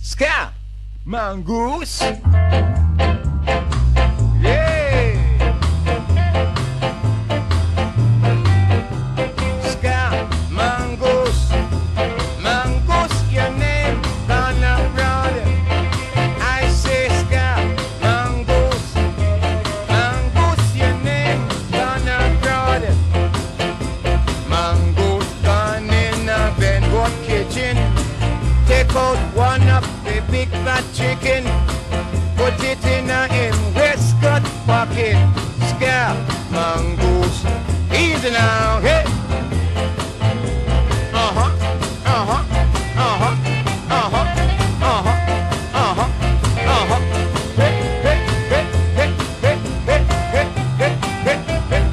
Ska, Mongoose. Yeah. Ska, Mongoose. Mongoose, your name, gonna run. I say ska, Mongoose. Mongoose, your name, gonna run. Mongoose gone in a Benwood kitchen. Take out one of the big fat chicken, put it in a him waistcoat pocket. Scare Mongoose, easy now, hey. Uh-huh, uh-huh, uh-huh, uh-huh, uh-huh, uh-huh, uh-huh. Hey, hey, hey, hey, hey, hey, hey, hey, hey, hey.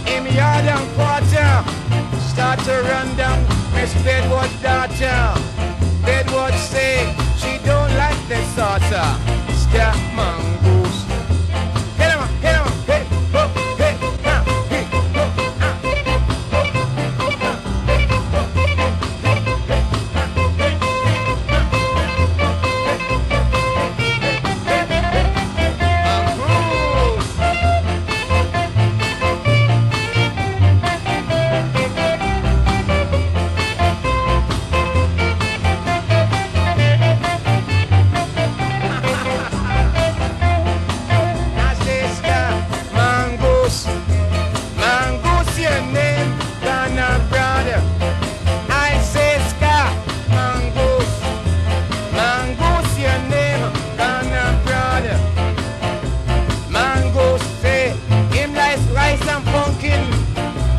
In yard and quarter, start to run down Miss Bedwood's daughter. Bedwood say she don't like the saucer. Stop Mongoose. Hit him, hey, ho, hey, ha, hey, ho, ha, hey, ho, ha, hey, ho, hey, hey, ha, hey,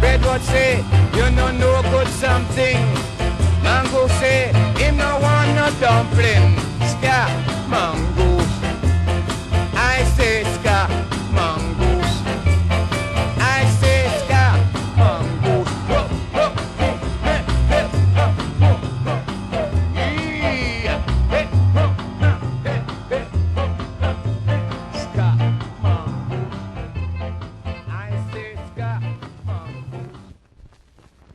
Bedwood say, you no good something. Mango say, him no want no dumpling.